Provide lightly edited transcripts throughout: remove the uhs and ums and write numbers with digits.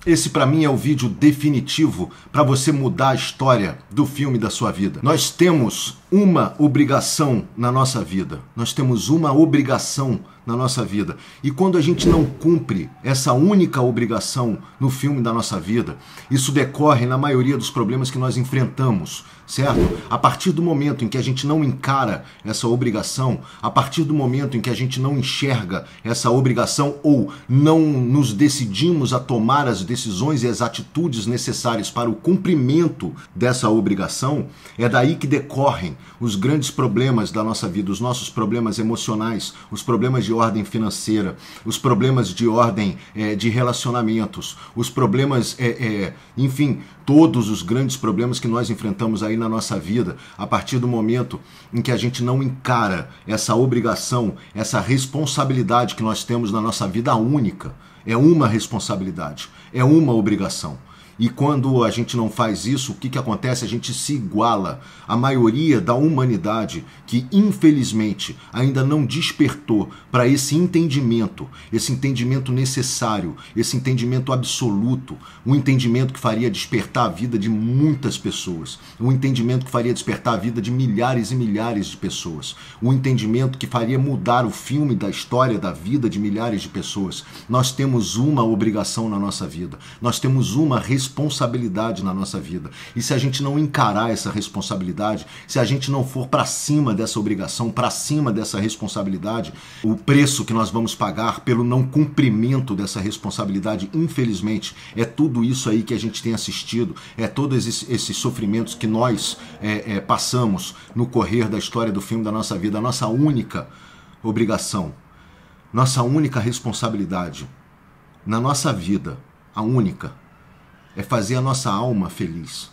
Esse para mim é o vídeo definitivo para você mudar a história do filme da sua vida. Nós temos uma obrigação na nossa vida. Nós temos uma obrigação na nossa vida. E quando a gente não cumpre essa única obrigação no filme da nossa vida, isso decorre na maioria dos problemas que nós enfrentamos, certo? A partir do momento em que a gente não encara essa obrigação, a partir do momento em que a gente não enxerga essa obrigação ou não nos decidimos a tomar as decisões e as atitudes necessárias para o cumprimento dessa obrigação, é daí que decorrem os grandes problemas da nossa vida, os nossos problemas emocionais, os problemas de ordem financeira, os problemas de ordem de relacionamentos, os problemas, enfim, todos os grandes problemas que nós enfrentamos aí na nossa vida, a partir do momento em que a gente não encara essa obrigação, essa responsabilidade que nós temos na nossa vida única. É uma responsabilidade, é uma obrigação. E quando a gente não faz isso, o que acontece? A gente se iguala à maioria da humanidade que, infelizmente, ainda não despertou para esse entendimento necessário, esse entendimento absoluto, um entendimento que faria despertar a vida de muitas pessoas, um entendimento que faria despertar a vida de milhares e milhares de pessoas, um entendimento que faria mudar o filme da história da vida de milhares de pessoas. Nós temos uma obrigação na nossa vida, nós temos uma responsabilidade na nossa vida. E se a gente não encarar essa responsabilidade, se a gente não for para cima dessa obrigação, para cima dessa responsabilidade, o preço que nós vamos pagar pelo não cumprimento dessa responsabilidade, infelizmente, é tudo isso aí que a gente tem assistido, é todos esses sofrimentos que nós passamos no correr da história do filme da nossa vida. A nossa única obrigação, nossa única responsabilidade na nossa vida, a única, é fazer a nossa alma feliz.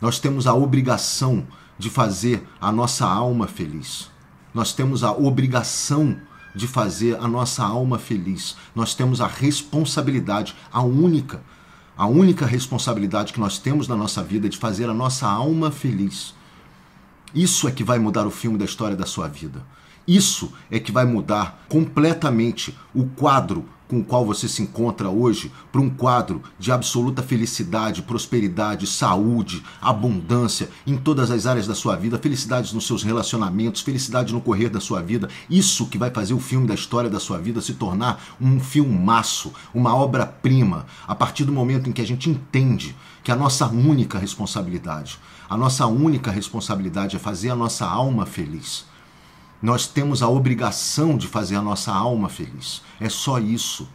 Nós temos a obrigação de fazer a nossa alma feliz. Nós temos a obrigação de fazer a nossa alma feliz. Nós temos a responsabilidade, a única responsabilidade que nós temos na nossa vida é de fazer a nossa alma feliz. Isso é que vai mudar o filme da história da sua vida. Isso é que vai mudar completamente o quadro com o qual você se encontra hoje para um quadro de absoluta felicidade, prosperidade, saúde, abundância em todas as áreas da sua vida, felicidade nos seus relacionamentos, felicidade no correr da sua vida. Isso que vai fazer o filme da história da sua vida se tornar um filmaço, uma obra-prima, a partir do momento em que a gente entende que a nossa única responsabilidade é fazer a nossa alma feliz. Nós temos a obrigação de fazer a nossa alma feliz. É só isso.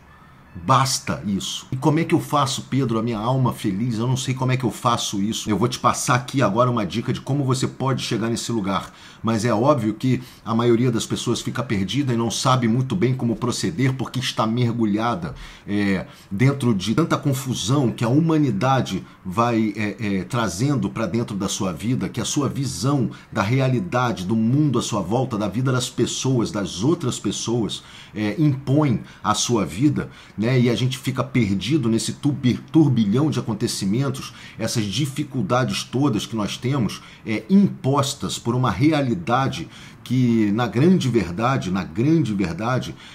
Basta isso. E como é que eu faço, Pedro, a minha alma feliz? Eu não sei como é que eu faço isso. Eu vou te passar aqui agora uma dica de como você pode chegar nesse lugar. Mas é óbvio que a maioria das pessoas fica perdida e não sabe muito bem como proceder porque está mergulhada dentro de tanta confusão que a humanidade vai trazendo para dentro da sua vida, que a sua visão da realidade, do mundo à sua volta, da vida das pessoas, das outras pessoas, impõe à sua vida, né? E a gente fica perdido nesse turbilhão de acontecimentos, essas dificuldades todas que nós temos impostas por uma realidade que na grande verdade,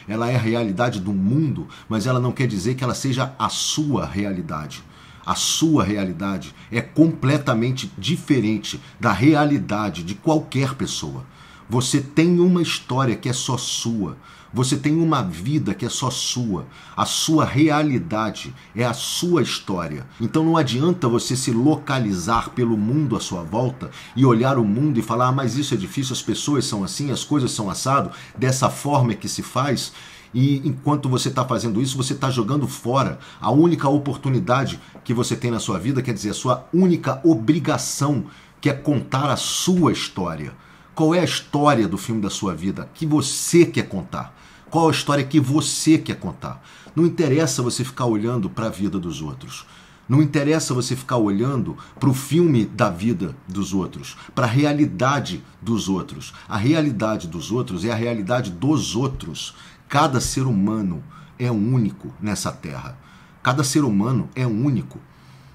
ela é a realidade do mundo, mas ela não quer dizer que ela seja a sua realidade. A sua realidade é completamente diferente da realidade de qualquer pessoa. Você tem uma história que é só sua. Você tem uma vida que é só sua. A sua realidade é a sua história. Então não adianta você se localizar pelo mundo à sua volta e olhar o mundo e falar, mas isso é difícil, as pessoas são assim, as coisas são assado, dessa forma é que se faz. E enquanto você está fazendo isso, você está jogando fora a única oportunidade que você tem na sua vida, quer dizer, a sua única obrigação, que é contar a sua história. Qual é a história do filme da sua vida que você quer contar? Qual a história que você quer contar? Não interessa você ficar olhando para a vida dos outros. Não interessa você ficar olhando para o filme da vida dos outros, para a realidade dos outros. A realidade dos outros é a realidade dos outros. Cada ser humano é único nessa terra. Cada ser humano é único.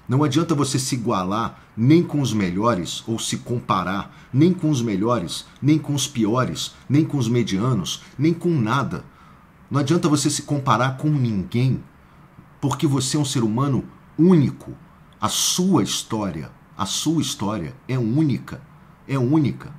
Não adianta você se igualar nem com os melhores ou se comparar nem com os melhores, nem com os piores, nem com os medianos, nem com nada. Não adianta você se comparar com ninguém. porque você é um ser humano único. A sua história é única, é única.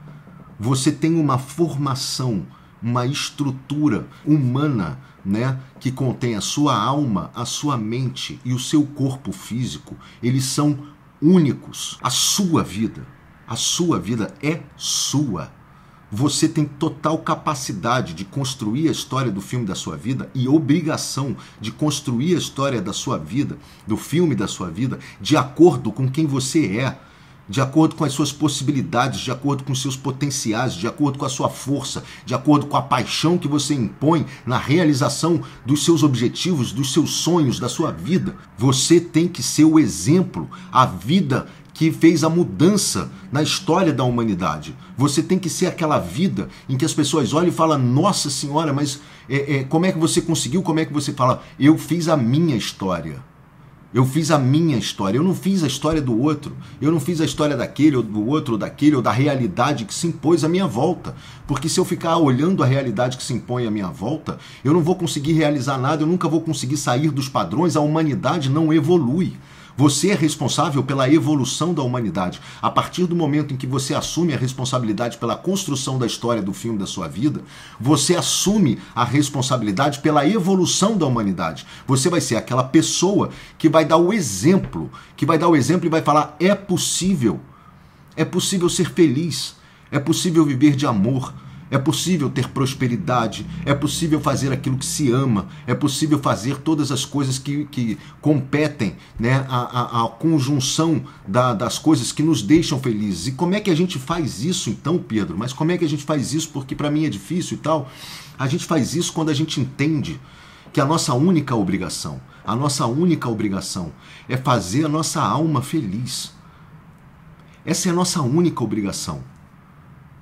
Você tem uma formação, uma estrutura humana, né, que contém a sua alma, a sua mente e o seu corpo físico. Eles são únicos. A sua vida é sua. Você tem total capacidade de construir a história do filme da sua vida e obrigação de construir a história da sua vida, do filme da sua vida, de acordo com quem você é, de acordo com as suas possibilidades, de acordo com os seus potenciais, de acordo com a sua força, de acordo com a paixão que você impõe na realização dos seus objetivos, dos seus sonhos, da sua vida. Você tem que ser o exemplo, a vida que fez a mudança na história da humanidade. Você tem que ser aquela vida em que as pessoas olham e falam: nossa senhora, mas como é que você conseguiu? Como é que você fala? Eu fiz a minha história. Eu fiz a minha história. Eu não fiz a história do outro. Eu não fiz a história daquele ou do outro ou daquele ou da realidade que se impôs à minha volta. Porque se eu ficar olhando a realidade que se impõe à minha volta, eu não vou conseguir realizar nada, eu nunca vou conseguir sair dos padrões, a humanidade não evolui. Você é responsável pela evolução da humanidade. A partir do momento em que você assume a responsabilidade pela construção da história do filme da sua vida, você assume a responsabilidade pela evolução da humanidade. Você vai ser aquela pessoa que vai dar o exemplo, e vai falar: é possível ser feliz, é possível viver de amor, é possível ter prosperidade, é possível fazer aquilo que se ama, é possível fazer todas as coisas que competem, né, a conjunção das coisas que nos deixam felizes. E como é que a gente faz isso então, Pedro? Mas como é que a gente faz isso? Porque para mim é difícil e tal. A gente faz isso quando a gente entende que a nossa única obrigação é fazer a nossa alma feliz. Essa é a nossa única obrigação.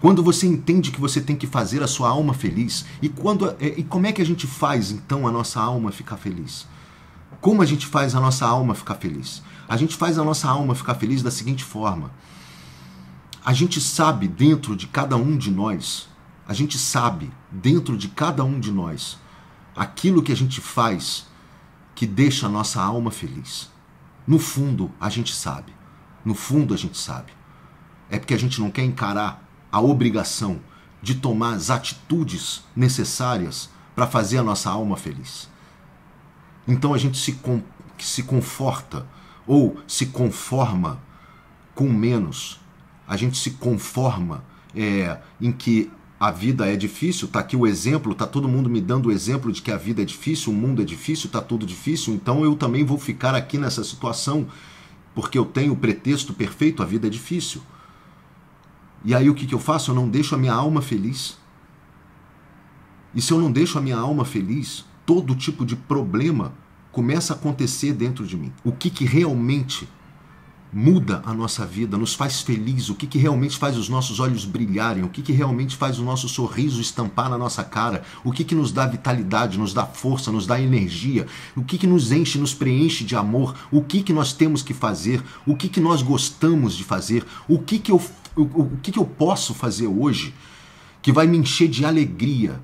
Quando você entende que você tem que fazer a sua alma feliz, e como é que a gente faz então a nossa alma ficar feliz? Como a gente faz a nossa alma ficar feliz? A gente faz a nossa alma ficar feliz da seguinte forma: a gente sabe dentro de cada um de nós, aquilo que a gente faz que deixa a nossa alma feliz. No fundo a gente sabe. É porque a gente não quer encarar a obrigação de tomar as atitudes necessárias para fazer a nossa alma feliz. Então a gente se conforta ou se conforma com menos. A gente se conforma em que a vida é difícil. Tá aqui o exemplo, tá todo mundo me dando o exemplo de que a vida é difícil, o mundo é difícil, tá tudo difícil, então eu também vou ficar aqui nessa situação porque eu tenho o pretexto perfeito, a vida é difícil. E aí o que eu faço? Eu não deixo a minha alma feliz. E se eu não deixo a minha alma feliz, todo tipo de problema começa a acontecer dentro de mim. O que realmente muda a nossa vida, nos faz feliz, o que realmente faz os nossos olhos brilharem, o que realmente faz o nosso sorriso estampar na nossa cara, o que nos dá vitalidade, nos dá força, nos dá energia, o que nos enche, nos preenche de amor, o que nós temos que fazer, o que nós gostamos de fazer, o que eu posso fazer hoje que vai me encher de alegria,